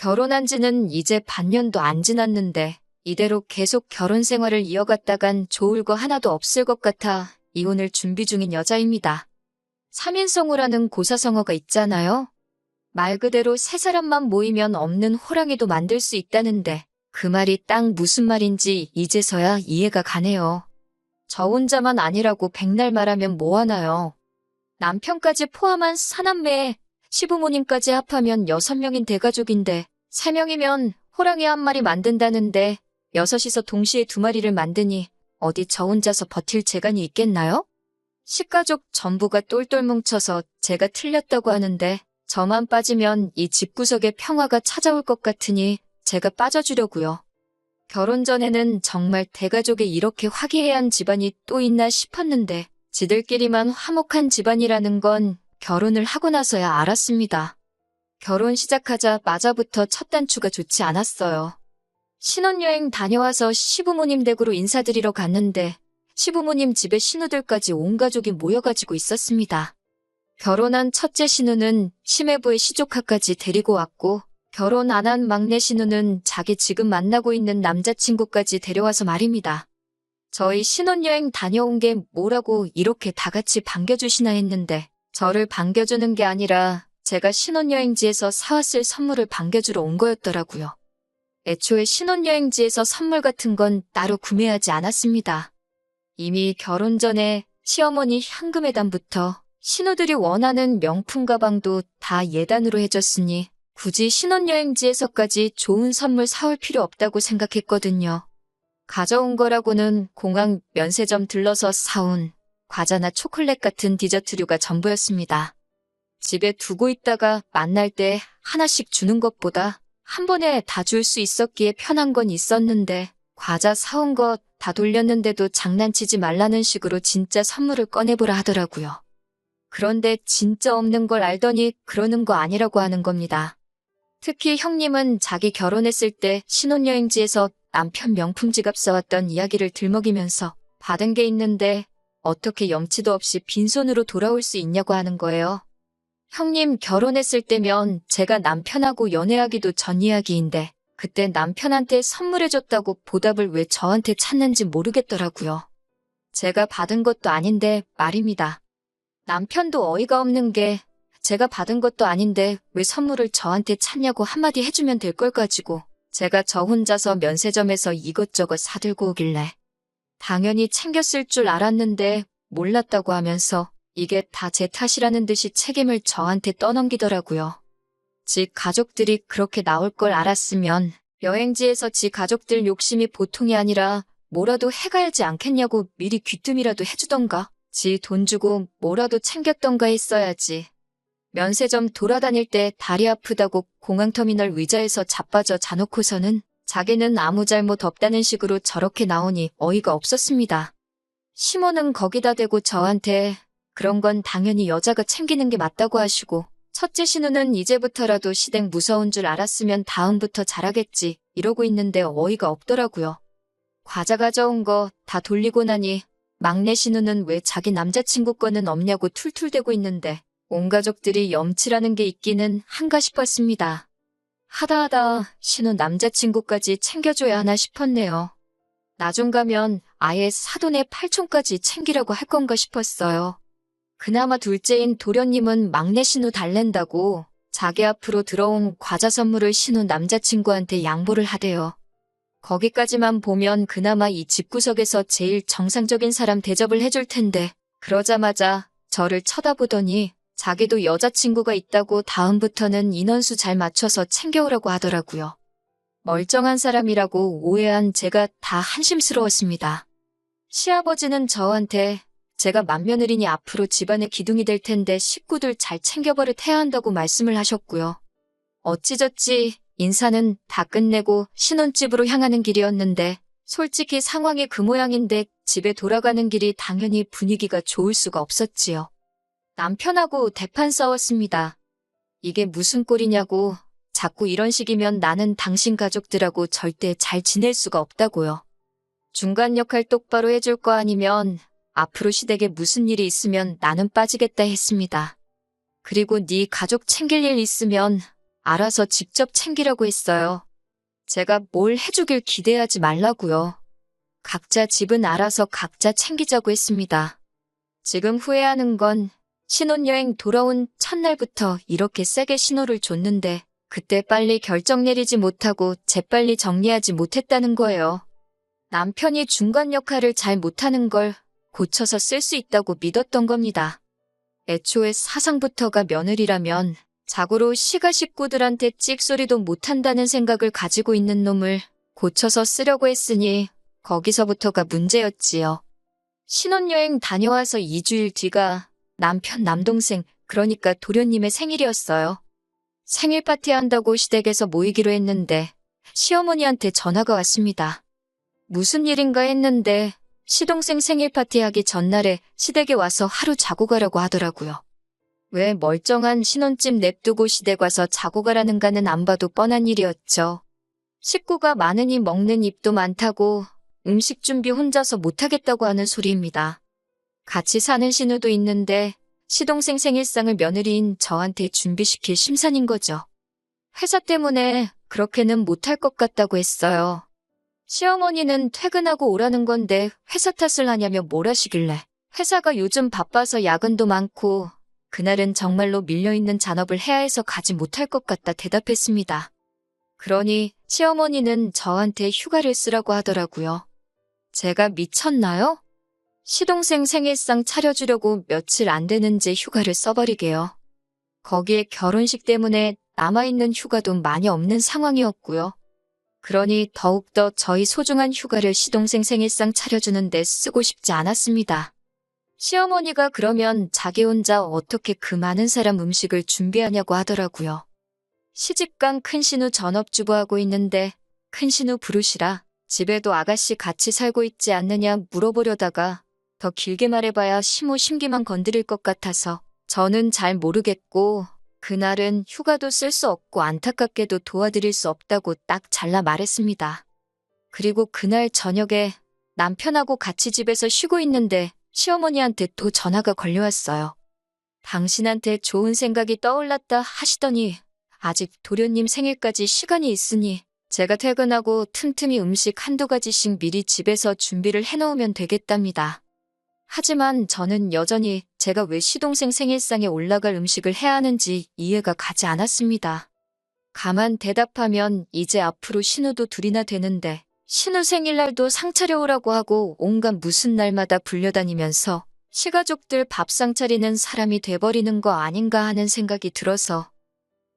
결혼한 지는 이제 반년도 안 지났는데 이대로 계속 결혼 생활을 이어갔다간 좋을 거 하나도 없을 것 같아 이혼을 준비 중인 여자입니다. 3인성우라는 고사성어가 있잖아요. 말 그대로 세 사람만 모이면 없는 호랑이도 만들 수 있다는데 그 말이 딱 무슨 말인지 이제서야 이해가 가네요. 저 혼자만 아니라고 백날 말하면 뭐하나요. 남편까지 포함한 사남매에 시부모님까지 합하면 6명인 대가족인데 3명이면 호랑이 한 마리 만든다는데 6이서 동시에 2마리를 만드니 어디 저 혼자서 버틸 재간이 있겠나요? 식가족 전부가 똘똘 뭉쳐서 제가 틀렸다고 하는데 저만 빠지면 이 집구석에 평화가 찾아올 것 같으니 제가 빠져주려고요. 결혼 전에는 정말 대가족에 이렇게 화기애애한 집안이 또 있나 싶었는데 지들끼리만 화목한 집안이라는 건 결혼을 하고 나서야 알았습니다. 결혼 시작하자마자부터 첫 단추가 좋지 않았어요. 신혼여행 다녀와서 시부모님 댁으로 인사드리러 갔는데 시부모님 집에 신우들까지 온 가족이 모여가지고 있었습니다. 결혼한 첫째 신우는 시매부의 시조카까지 데리고 왔고 결혼 안 한 막내 신우는 자기 지금 만나고 있는 남자친구까지 데려와서 말입니다. 저희 신혼여행 다녀온 게 뭐라고 이렇게 다 같이 반겨주시나 했는데 저를 반겨주는 게 아니라 제가 신혼여행지에서 사왔을 선물을 반겨주러 온 거였더라고요. 애초에 신혼여행지에서 선물 같은 건 따로 구매하지 않았습니다. 이미 결혼 전에 시어머니 현금예단부터 신우들이 원하는 명품 가방도 다 예단으로 해줬으니 굳이 신혼여행지에서까지 좋은 선물 사올 필요 없다고 생각했거든요. 가져온 거라고는 공항 면세점 들러서 사온 과자나 초콜릿 같은 디저트류가 전부였습니다. 집에 두고 있다가 만날 때 하나씩 주는 것보다 한 번에 다 줄 수 있었기에 편한 건 있었는데 과자 사온 거 다 돌렸는데도 장난치지 말라는 식으로 진짜 선물을 꺼내보라 하더라고요. 그런데 진짜 없는 걸 알더니 그러는 거 아니라고 하는 겁니다. 특히 형님은 자기 결혼했을 때 신혼여행지에서 남편 명품 지갑 사왔던 이야기를 들먹이면서 받은 게 있는데 어떻게 염치도 없이 빈손으로 돌아올 수 있냐고 하는 거예요. 형님 결혼했을 때면 제가 남편하고 연애하기도 전 이야기인데 그때 남편한테 선물해줬다고 보답을 왜 저한테 찾는지 모르겠더라고요. 제가 받은 것도 아닌데 말입니다. 남편도 어이가 없는 게 제가 받은 것도 아닌데 왜 선물을 저한테 찾냐고 한마디 해주면 될 걸 가지고 제가 저 혼자서 면세점에서 이것저것 사들고 오길래 당연히 챙겼을 줄 알았는데 몰랐다고 하면서 이게 다 제 탓이라는 듯이 책임을 저한테 떠넘기더라고요. 지 가족들이 그렇게 나올 걸 알았으면 여행지에서 지 가족들 욕심이 보통이 아니라 뭐라도 해가야지 않겠냐고 미리 귀뜸이라도 해주던가 지 돈 주고 뭐라도 챙겼던가 했어야지. 면세점 돌아다닐 때 다리 아프다고 공항터미널 의자에서 자빠져 자놓고서는 자기는 아무 잘못 없다는 식으로 저렇게 나오니 어이가 없었습니다. 시모는 거기다 대고 저한테 그런 건 당연히 여자가 챙기는 게 맞다고 하시고 첫째 신우는 이제부터라도 시댁 무서운 줄 알았으면 다음부터 잘하겠지 이러고 있는데 어이가 없더라고요. 과자 가져온 거 다 돌리고 나니 막내 신우는 왜 자기 남자친구 거는 없냐고 툴툴대고 있는데 온 가족들이 염치라는 게 있기는 한가 싶었습니다. 하다하다 신우 남자친구까지 챙겨줘야 하나 싶었네요. 나중 가면 아예 사돈의 팔촌까지 챙기라고 할 건가 싶었어요. 그나마 둘째인 도련님은 막내 신우 달랜다고 자기 앞으로 들어온 과자 선물을 신우 남자친구한테 양보를 하대요. 거기까지만 보면 그나마 이 집구석에서 제일 정상적인 사람 대접을 해줄 텐데 그러자마자 저를 쳐다보더니 자기도 여자친구가 있다고 다음부터는 인원수 잘 맞춰서 챙겨오라고 하더라고요. 멀쩡한 사람이라고 오해한 제가 다 한심스러웠습니다. 시아버지는 저한테 제가 맏며느리니 앞으로 집안의 기둥이 될 텐데 식구들 잘 챙겨버릇해야 한다고 말씀을 하셨고요. 어찌저찌 인사는 다 끝내고 신혼집으로 향하는 길이었는데 솔직히 상황이 그 모양인데 집에 돌아가는 길이 당연히 분위기가 좋을 수가 없었지요. 남편하고 대판 싸웠습니다. 이게 무슨 꼴이냐고 자꾸 이런 식이면 나는 당신 가족들하고 절대 잘 지낼 수가 없다고요. 중간 역할 똑바로 해줄 거 아니면 앞으로 시댁에 무슨 일이 있으면 나는 빠지겠다 했습니다. 그리고 네 가족 챙길 일 있으면 알아서 직접 챙기라고 했어요. 제가 뭘 해주길 기대하지 말라고요. 각자 집은 알아서 각자 챙기자고 했습니다. 지금 후회하는 건 신혼여행 돌아온 첫날부터 이렇게 세게 신호를 줬는데 그때 빨리 결정 내리지 못하고 재빨리 정리하지 못했다는 거예요. 남편이 중간 역할을 잘 못하는 걸 고쳐서 쓸 수 있다고 믿었던 겁니다. 애초에 사상부터가 며느리라면 자고로 시가 식구들한테 찍소리도 못한다는 생각을 가지고 있는 놈을 고쳐서 쓰려고 했으니 거기서부터가 문제였지요. 신혼여행 다녀와서 2주일 뒤가 남편 남동생 그러니까 도련님의 생일이었어요. 생일 파티 한다고 시댁에서 모이기로 했는데 시어머니한테 전화가 왔습니다. 무슨 일인가 했는데 시동생 생일 파티하기 전날에 시댁에 와서 하루 자고 가라고 하더라고요. 왜 멀쩡한 신혼집 냅두고 시댁 와서 자고 가라는가는 안 봐도 뻔한 일이었죠. 식구가 많으니 먹는 입도 많다고 음식 준비 혼자서 못하겠다고 하는 소리입니다. 같이 사는 신우도 있는데 시동생 생일상을 며느리인 저한테 준비시킬 심산인 거죠. 회사 때문에 그렇게는 못할 것 같다고 했어요. 시어머니는 퇴근하고 오라는 건데 회사 탓을 하냐며 뭘 하시길래 회사가 요즘 바빠서 야근도 많고 그날은 정말로 밀려있는 잔업을 해야 해서 가지 못할 것 같다 대답했습니다. 그러니 시어머니는 저한테 휴가를 쓰라고 하더라고요. 제가 미쳤나요? 시동생 생일상 차려주려고 며칠 안 되는지 휴가를 써버리게요. 거기에 결혼식 때문에 남아있는 휴가도 많이 없는 상황이었고요. 그러니 더욱더 저희 소중한 휴가를 시동생 생일상 차려주는 데 쓰고 싶지 않았습니다. 시어머니가 그러면 자기 혼자 어떻게 그 많은 사람 음식을 준비하냐고 하더라고요. 시집간 큰신우 전업주부하고 있는데 큰신우 부르시라 집에도 아가씨 같이 살고 있지 않느냐 물어보려다가 더 길게 말해봐야 시모 심기만 건드릴 것 같아서 저는 잘 모르겠고 그날은 휴가도 쓸 수 없고 안타깝게도 도와드릴 수 없다고 딱 잘라 말했습니다. 그리고 그날 저녁에 남편하고 같이 집에서 쉬고 있는데 시어머니한테 또 전화가 걸려왔어요. 당신한테 좋은 생각이 떠올랐다 하시더니 아직 도련님 생일까지 시간이 있으니 제가 퇴근하고 틈틈이 음식 한두 가지씩 미리 집에서 준비를 해놓으면 되겠답니다. 하지만 저는 여전히 제가 왜 시동생 생일상에 올라갈 음식을 해야 하는지 이해가 가지 않았습니다. 가만 대답하면 이제 앞으로 신우도 둘이나 되는데 신우 생일날도 상 차려오라고 하고 온갖 무슨 날마다 불려다니면서 시가족들 밥상 차리는 사람이 돼버리는 거 아닌가 하는 생각이 들어서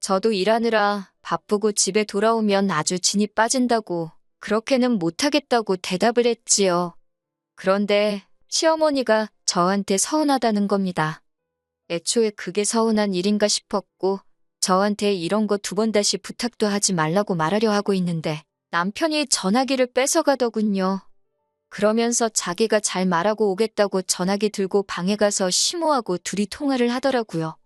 저도 일하느라 바쁘고 집에 돌아오면 아주 진이 빠진다고 그렇게는 못하겠다고 대답을 했지요. 그런데 시어머니가 저한테 서운하다는 겁니다. 애초에 그게 서운한 일인가 싶었고 저한테 이런 거 2번 다시 부탁도 하지 말라고 말하려 하고 있는데 남편이 전화기를 뺏어가더군요. 그러면서 자기가 잘 말하고 오겠다고 전화기 들고 방에 가서 시모하고 둘이 통화를 하더라고요.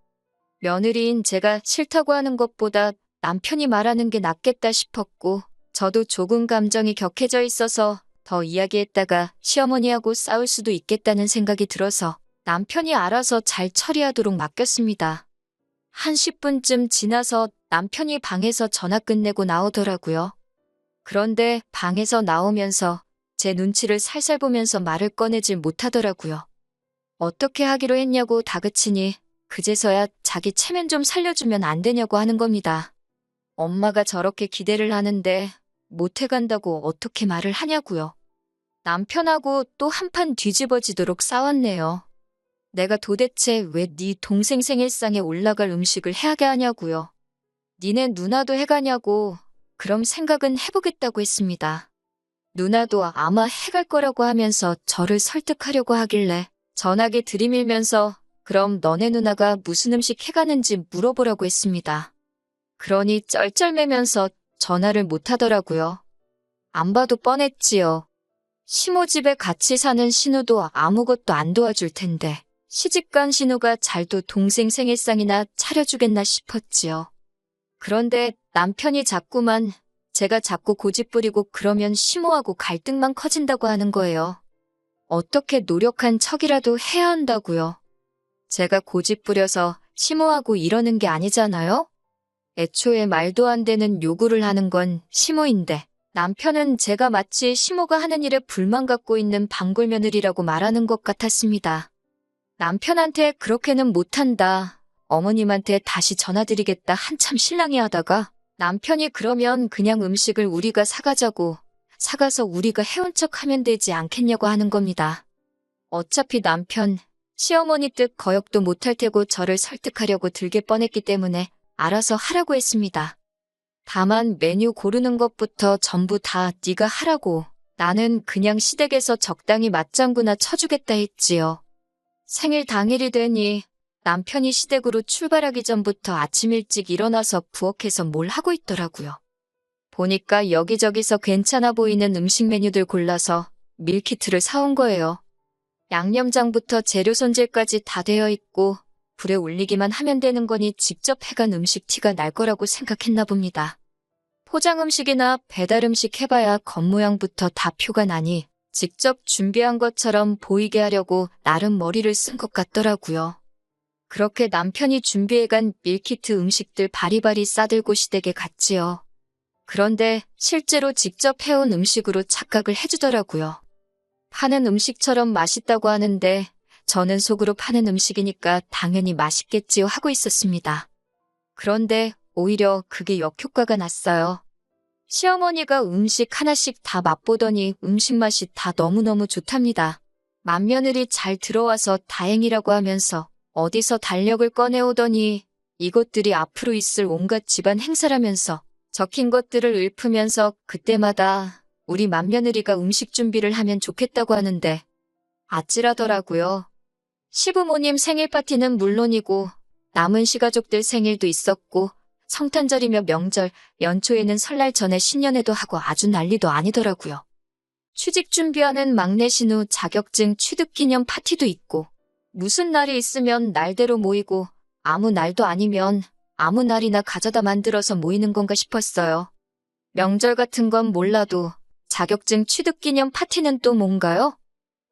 며느리인 제가 싫다고 하는 것보다 남편이 말하는 게 낫겠다 싶었고 저도 조금 감정이 격해져 있어서 더 이야기했다가 시어머니하고 싸울 수도 있겠다는 생각이 들어서 남편이 알아서 잘 처리하도록 맡겼습니다. 한 10분쯤 지나서 남편이 방에서 전화 끝내고 나오더라고요. 그런데 방에서 나오면서 제 눈치를 살살 보면서 말을 꺼내질 못하더라고요. 어떻게 하기로 했냐고 다그치니 그제서야 자기 체면 좀 살려주면 안 되냐고 하는 겁니다. 엄마가 저렇게 기대를 하는데 못해간다고 어떻게 말을 하냐고요. 남편하고 또 한판 뒤집어지도록 싸웠네요. 내가 도대체 왜 네 동생 생일상에 올라갈 음식을 해야게 하냐고요. 니네 누나도 해가냐고 그럼 생각은 해보겠다고 했습니다. 누나도 아마 해갈 거라고 하면서 저를 설득하려고 하길래 전화기 들이밀면서 그럼 너네 누나가 무슨 음식 해가는지 물어보라고 했습니다. 그러니 쩔쩔매면서 전화를 못하더라고요. 안 봐도 뻔했지요. 시모 집에 같이 사는 신우도 아무것도 안 도와줄 텐데 시집간 신우가 잘도 동생 생일상이나 차려주겠나 싶었지요. 그런데 남편이 자꾸만 제가 자꾸 고집부리고 그러면 시모하고 갈등만 커진다고 하는 거예요. 어떻게 노력한 척이라도 해야 한다고요. 제가 고집부려서 시모하고 이러는 게 아니잖아요? 애초에 말도 안 되는 요구를 하는 건 시모인데 남편은 제가 마치 시모가 하는 일에 불만 갖고 있는 방골 며느리라고 말하는 것 같았습니다. 남편한테 그렇게는 못한다. 어머님한테 다시 전화드리겠다 한참 실랑이 하다가 남편이 그러면 그냥 음식을 우리가 사가자고 사가서 우리가 해온 척 하면 되지 않겠냐고 하는 겁니다. 어차피 남편, 시어머니 뜻 거역도 못할 테고 저를 설득하려고 들게 뻔했기 때문에 알아서 하라고 했습니다. 다만 메뉴 고르는 것부터 전부 다 네가 하라고 나는 그냥 시댁에서 적당히 맞장구나 쳐주겠다 했지요. 생일 당일이 되니 남편이 시댁으로 출발하기 전부터 아침 일찍 일어나서 부엌에서 뭘 하고 있더라고요. 보니까 여기저기서 괜찮아 보이는 음식 메뉴들 골라서 밀키트를 사온 거예요. 양념장부터 재료 손질까지 다 되어 있고 불에 올리기만 하면 되는 거니 직접 해간 음식 티가 날 거라고 생각했나 봅니다. 포장 음식이나 배달 음식 해봐야 겉모양부터 다 표가 나니 직접 준비한 것처럼 보이게 하려고 나름 머리를 쓴 것 같더라고요. 그렇게 남편이 준비해간 밀키트 음식들 바리바리 싸들고 시댁에 갔지요. 그런데 실제로 직접 해온 음식으로 착각을 해주더라고요. 파는 음식처럼 맛있다고 하는데 저는 속으로 파는 음식이니까 당연히 맛있겠지요 하고 있었습니다. 그런데 오히려 그게 역효과가 났어요. 시어머니가 음식 하나씩 다 맛보더니 음식 맛이 다 너무너무 좋답니다. 맏며느리 잘 들어와서 다행이라고 하면서 어디서 달력을 꺼내오더니 이것들이 앞으로 있을 온갖 집안 행사라면서 적힌 것들을 읊으면서 그때마다 우리 맏며느리가 음식 준비를 하면 좋겠다고 하는데 아찔하더라고요. 시부모님 생일 파티는 물론이고 남은 시가족들 생일도 있었고 성탄절이며 명절, 연초에는 설날 전에 신년회도 하고 아주 난리도 아니더라고요. 취직 준비하는 막내 신우 자격증 취득 기념 파티도 있고 무슨 날이 있으면 날대로 모이고 아무 날도 아니면 아무 날이나 가져다 만들어서 모이는 건가 싶었어요. 명절 같은 건 몰라도 자격증 취득 기념 파티는 또 뭔가요?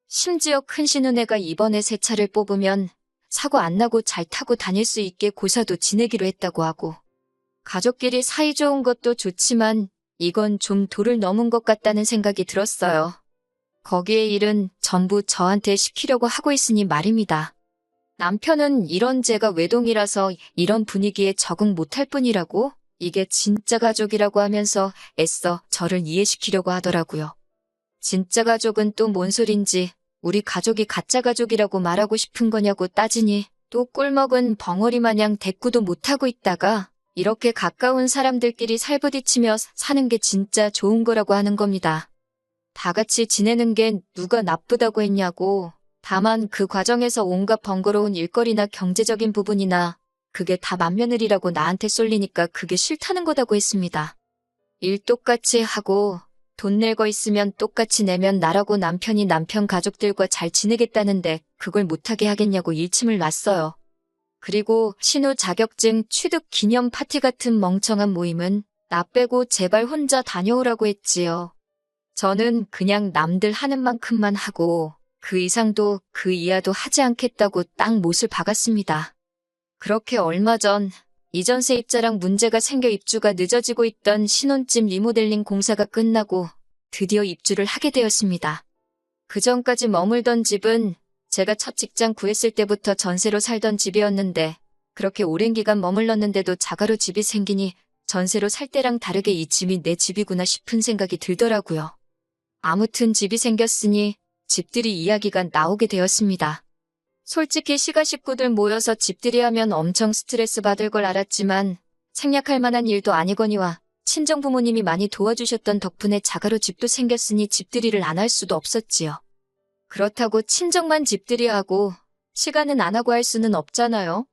심지어 큰 신우네가 이번에 새 차를 뽑으면 사고 안 나고 잘 타고 다닐 수 있게 고사도 지내기로 했다고 하고 가족끼리 사이 좋은 것도 좋지만 이건 좀 도를 넘은 것 같다는 생각이 들었어요. 거기에 일은 전부 저한테 시키려고 하고 있으니 말입니다. 남편은 이런 제가 외동이라서 이런 분위기에 적응 못할 뿐이라고 이게 진짜 가족이라고 하면서 애써 저를 이해시키려고 하더라고요. 진짜 가족은 또 뭔 소린지 우리 가족이 가짜 가족이라고 말하고 싶은 거냐고 따지니 또 꿀먹은 벙어리 마냥 대꾸도 못하고 있다가 이렇게 가까운 사람들끼리 살부딪히며 사는 게 진짜 좋은 거라고 하는 겁니다. 다 같이 지내는 게 누가 나쁘다고 했냐고. 다만 그 과정에서 온갖 번거로운 일거리나 경제적인 부분이나 그게 다 맏며느리라고 나한테 쏠리니까 그게 싫다는 거다고 했습니다. 일 똑같이 하고 돈 낼 거 있으면 똑같이 내면 나라고 남편이 남편 가족들과 잘 지내겠다는데 그걸 못하게 하겠냐고 일침을 놨어요. 그리고 신우 자격증 취득 기념 파티 같은 멍청한 모임은 나 빼고 제발 혼자 다녀오라고 했지요. 저는 그냥 남들 하는 만큼만 하고 그 이상도 그 이하도 하지 않겠다고 딱 못을 박았습니다. 그렇게 얼마 전 이전 세입자랑 문제가 생겨 입주가 늦어지고 있던 신혼집 리모델링 공사가 끝나고 드디어 입주를 하게 되었습니다. 그 전까지 머물던 집은 제가 첫 직장 구했을 때부터 전세로 살던 집이었는데 그렇게 오랜 기간 머물렀는데도 자가로 집이 생기니 전세로 살 때랑 다르게 이 집이 내 집이구나 싶은 생각이 들더라고요. 아무튼 집이 생겼으니 집들이 이야기가 나오게 되었습니다. 솔직히 시가 식구들 모여서 집들이 하면 엄청 스트레스 받을 걸 알았지만 생략할 만한 일도 아니거니와 친정 부모님이 많이 도와주셨던 덕분에 자가로 집도 생겼으니 집들이를 안 할 수도 없었지요. 그렇다고 친정만 집들이하고 시가는 안 하고 할 수는 없잖아요.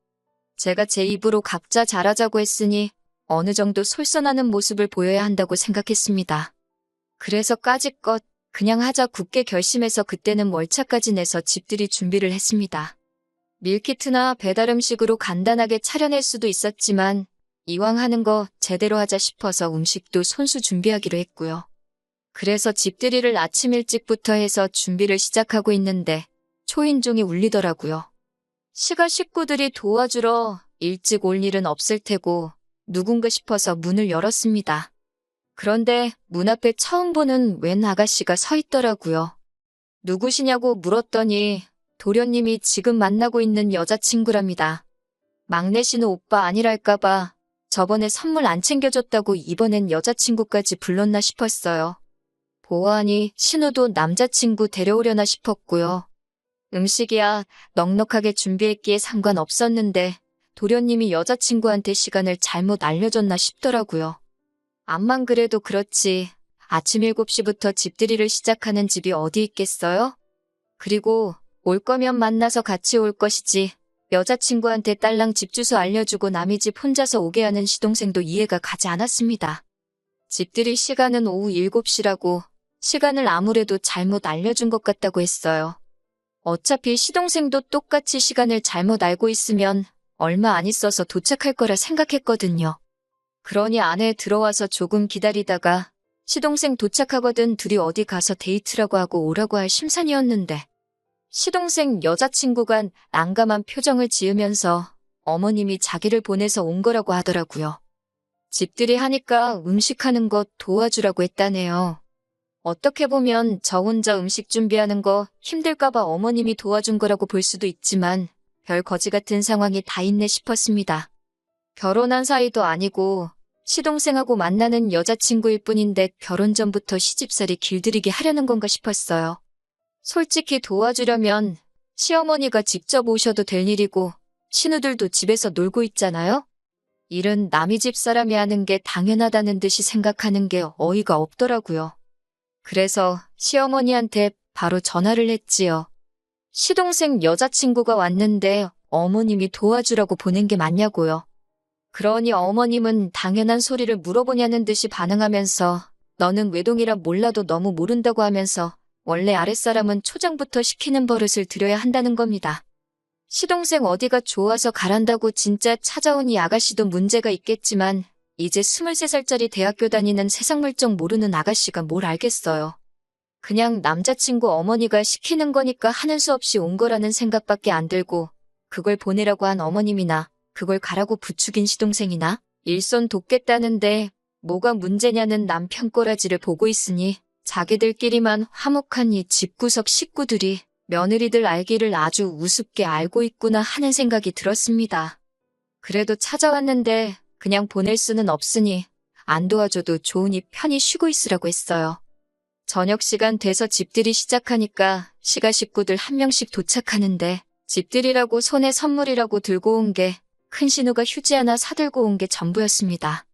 제가 제 입으로 각자 잘하자고 했으니 어느 정도 솔선하는 모습을 보여야 한다고 생각했습니다. 그래서 까짓것 그냥 하자 굳게 결심해서 그때는 월차까지 내서 집들이 준비를 했습니다. 밀키트나 배달 음식으로 간단하게 차려낼 수도 있었지만 이왕 하는 거 제대로 하자 싶어서 음식도 손수 준비하기로 했고요. 그래서 집들이를 아침 일찍부터 해서 준비를 시작하고 있는데 초인종이 울리더라고요. 시가 식구들이 도와주러 일찍 올 일은 없을 테고 누군가 싶어서 문을 열었습니다. 그런데 문 앞에 처음 보는 웬 아가씨가 서 있더라고요. 누구시냐고 물었더니 도련님이 지금 만나고 있는 여자친구랍니다. 막내 신우 오빠 아니랄까봐 저번에 선물 안 챙겨줬다고 이번엔 여자친구까지 불렀나 싶었어요. 보아하니 신우도 남자친구 데려오려나 싶었고요. 음식이야 넉넉하게 준비했기에 상관없었는데 도련님이 여자친구한테 시간을 잘못 알려줬나 싶더라고요. 암만 그래도 그렇지 아침 7시부터 집들이를 시작하는 집이 어디 있겠어요? 그리고 올 거면 만나서 같이 올 것이지 여자친구한테 딸랑 집 주소 알려주고 남의 집 혼자서 오게 하는 시동생도 이해가 가지 않았습니다. 집들이 시간은 오후 7시라고 시간을 아무래도 잘못 알려준 것 같다고 했어요. 어차피 시동생도 똑같이 시간을 잘못 알고 있으면 얼마 안 있어서 도착할 거라 생각했거든요. 그러니 안에 들어와서 조금 기다리다가 시동생 도착하거든 둘이 어디 가서 데이트라고 하고 오라고 할 심산이었는데 시동생 여자친구가 난감한 표정을 지으면서 어머님이 자기를 보내서 온 거라고 하더라고요. 집들이 하니까 음식하는 거 도와주라고 했다네요. 어떻게 보면 저 혼자 음식 준비하는 거 힘들까봐 어머님이 도와준 거라고 볼 수도 있지만 별 거지 같은 상황이 다 있네 싶었습니다. 결혼한 사이도 아니고 시동생하고 만나는 여자친구일 뿐인데 결혼 전부터 시집살이 길들이게 하려는 건가 싶었어요. 솔직히 도와주려면 시어머니가 직접 오셔도 될 일이고 신우들도 집에서 놀고 있잖아요? 일은 남의 집 사람이 하는 게 당연하다는 듯이 생각하는 게 어이가 없더라고요. 그래서 시어머니한테 바로 전화를 했지요. 시동생 여자친구가 왔는데 어머님이 도와주라고 보낸 게 맞냐고요. 그러니 어머님은 당연한 소리를 물어보냐는 듯이 반응하면서 너는 외동이라 몰라도 너무 모른다고 하면서 원래 아랫사람은 초장부터 시키는 버릇을 들여야 한다는 겁니다. 시동생 어디가 좋아서 가란다고 진짜 찾아온 이 아가씨도 문제가 있겠지만 이제 23살짜리 대학교 다니는 세상 물정 모르는 아가씨가 뭘 알겠어요. 그냥 남자친구 어머니가 시키는 거니까 하는 수 없이 온 거라는 생각밖에 안 들고 그걸 보내라고 한 어머님이나 그걸 가라고 부추긴 시동생이나 일손 돕겠다는데 뭐가 문제냐는 남편 꼬라지를 보고 있으니 자기들끼리만 화목한 이 집구석 식구들이 며느리들 알기를 아주 우습게 알고 있구나 하는 생각이 들었습니다. 그래도 찾아왔는데 그냥 보낼 수는 없으니 안 도와줘도 좋으니 편히 쉬고 있으라고 했어요. 저녁 시간 돼서 집들이 시작하니까 시가 식구들 한 명씩 도착하는데 집들이라고 손에 선물이라고 들고 온 게 큰 신우가 휴지 하나 사들고 온 게 전부였습니다.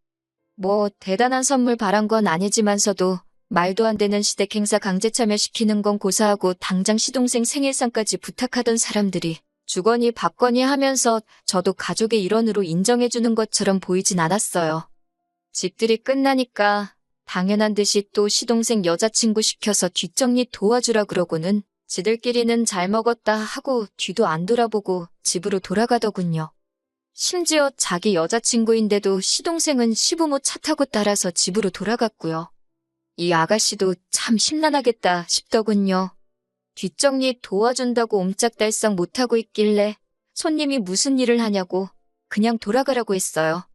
뭐 대단한 선물 바란 건 아니지만서도 말도 안 되는 시댁 행사 강제 참여시키는 건 고사하고 당장 시동생 생일상까지 부탁하던 사람들이 주거니 받거니 하면서 저도 가족의 일원으로 인정해주는 것처럼 보이진 않았어요. 집들이 끝나니까 당연한 듯이 또 시동생 여자친구 시켜서 뒷정리 도와주라 그러고는 지들끼리는 잘 먹었다 하고 뒤도 안 돌아보고 집으로 돌아가더군요. 심지어 자기 여자친구인데도 시동생은 시부모 차 타고 따라서 집으로 돌아갔고요. 이 아가씨도 참 심란하겠다 싶더군요. 뒷정리 도와준다고 옴짝달싹 못하고 있길래 손님이 무슨 일을 하냐고 그냥 돌아가라고 했어요.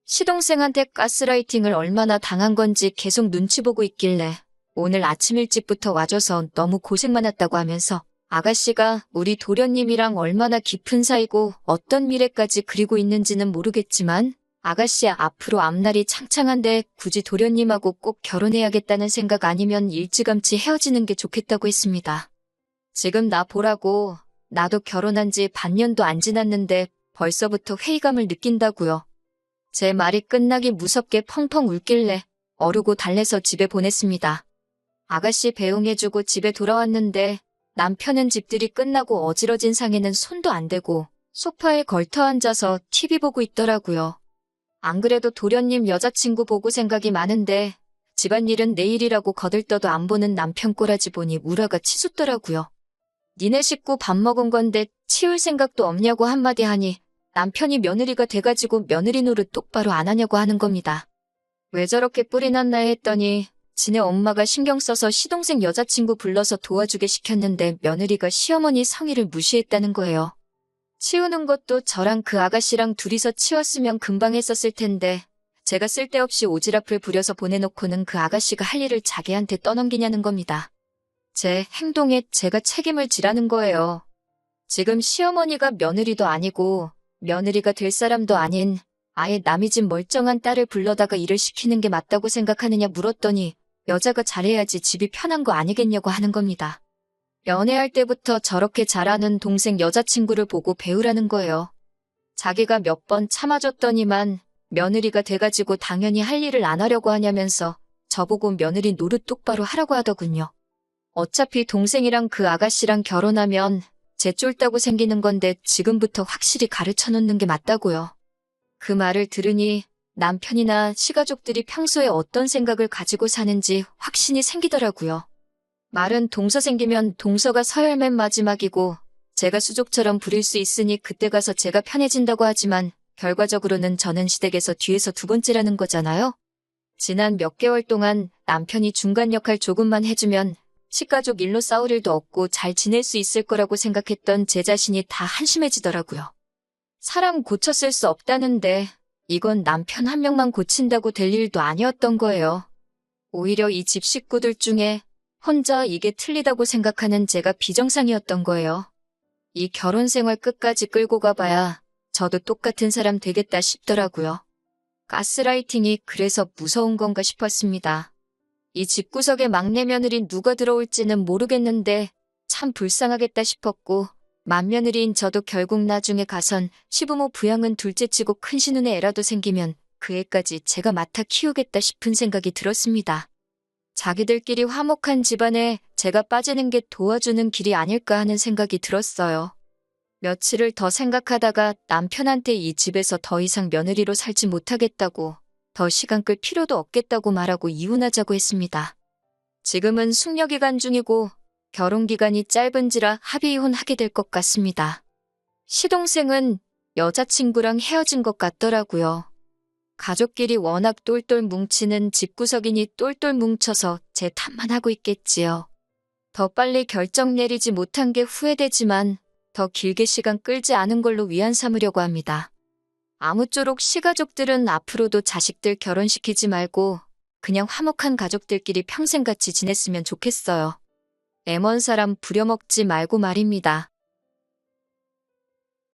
시동생한테 가스라이팅을 얼마나 당한 건지 계속 눈치 보고 있길래 오늘 아침 일찍부터 와줘서 너무 고생 많았다고 하면서 아가씨가 우리 도련님이랑 얼마나 깊은 사이고 어떤 미래까지 그리고 있는지는 모르겠지만 아가씨 앞으로 앞날이 창창한데 굳이 도련님하고 꼭 결혼해야겠다는 생각 아니면 일찌감치 헤어지는 게 좋겠다고 했습니다. 지금 나 보라고 나도 결혼한 지 반년도 안 지났는데 벌써부터 회의감을 느낀다고요. 제 말이 끝나기 무섭게 펑펑 울길래 어르고 달래서 집에 보냈습니다. 아가씨 배웅해주고 집에 돌아왔는데 남편은 집들이 끝나고 어지러진 상에는 손도 안 대고 소파에 걸터 앉아서 TV 보고 있더라고요. 안 그래도 도련님 여자친구 보고 생각이 많은데 집안일은 내일이라고 거들떠도 안 보는 남편 꼬라지 보니 우라가 치솟더라고요. 니네 식구 밥 먹은 건데 치울 생각도 없냐고 한마디 하니 남편이 며느리가 돼가지고 며느리 노릇 똑바로 안 하냐고 하는 겁니다. 왜 저렇게 뿔이 났나 했더니 지네 엄마가 신경 써서 시동생 여자친구 불러서 도와주게 시켰는데 며느리가 시어머니 성의를 무시했다는 거예요. 치우는 것도 저랑 그 아가씨랑 둘이서 치웠으면 금방 했었을 텐데 제가 쓸데없이 오지랖을 부려서 보내놓고는 그 아가씨가 할 일을 자기한테 떠넘기냐는 겁니다. 제 행동에 제가 책임을 지라는 거예요. 지금 시어머니가 며느리도 아니고 며느리가 될 사람도 아닌 아예 남의 집 멀쩡한 딸을 불러다가 일을 시키는 게 맞다고 생각하느냐 물었더니 여자가 잘해야지 집이 편한 거 아니겠냐고 하는 겁니다. 연애할 때부터 저렇게 잘하는 동생 여자친구를 보고 배우라는 거예요. 자기가 몇 번 참아줬더니만 며느리가 돼가지고 당연히 할 일을 안 하려고 하냐면서 저보고 며느리 노릇 똑바로 하라고 하더군요. 어차피 동생이랑 그 아가씨랑 결혼하면 제 쫄다고 생기는 건데 지금부터 확실히 가르쳐 놓는 게 맞다고요. 그 말을 들으니 남편이나 시가족들이 평소에 어떤 생각을 가지고 사는지 확신이 생기더라고요. 말은 동서 생기면 동서가 서열 맨 마지막이고 제가 수족처럼 부릴 수 있으니 그때 가서 제가 편해진다고 하지만 결과적으로는 저는 시댁에서 뒤에서 두 번째라는 거잖아요. 지난 몇 개월 동안 남편이 중간 역할 조금만 해주면 시가족 일로 싸울 일도 없고 잘 지낼 수 있을 거라고 생각했던 제 자신이 다 한심해지더라고요. 사람 고쳤을 수 없다는데 이건 남편 한 명만 고친다고 될 일도 아니었던 거예요. 오히려 이 집 식구들 중에 혼자 이게 틀리다고 생각하는 제가 비정상이었던 거예요. 이 결혼 생활 끝까지 끌고 가봐야 저도 똑같은 사람 되겠다 싶더라고요. 가스라이팅이 그래서 무서운 건가 싶었습니다. 이 집구석에 막내 며느리 누가 들어올지는 모르겠는데 참 불쌍하겠다 싶었고 맏며느리인 저도 결국 나중에 가선 시부모 부양은 둘째치고 큰 신우네 애라도 생기면 그 애까지 제가 맡아 키우겠다 싶은 생각이 들었습니다. 자기들끼리 화목한 집안에 제가 빠지는 게 도와주는 길이 아닐까 하는 생각이 들었어요. 며칠을 더 생각하다가 남편한테 이 집에서 더 이상 며느리로 살지 못하겠다고, 더 시간 끌 필요도 없겠다고 말하고 이혼하자고 했습니다. 지금은 숙려기간 중이고 결혼기간이 짧은지라 합의 이혼하게 될 것 같습니다. 시동생은 여자친구랑 헤어진 것 같더라고요. 가족끼리 워낙 똘똘 뭉치는 집구석이니 똘똘 뭉쳐서 제 탓만 하고 있겠지요. 더 빨리 결정 내리지 못한 게 후회되지만 더 길게 시간 끌지 않은 걸로 위안 삼으려고 합니다. 아무쪼록 시가족들은 앞으로도 자식들 결혼시키지 말고 그냥 화목한 가족들끼리 평생 같이 지냈으면 좋겠어요. 애먼 사람 부려먹지 말고 말입니다.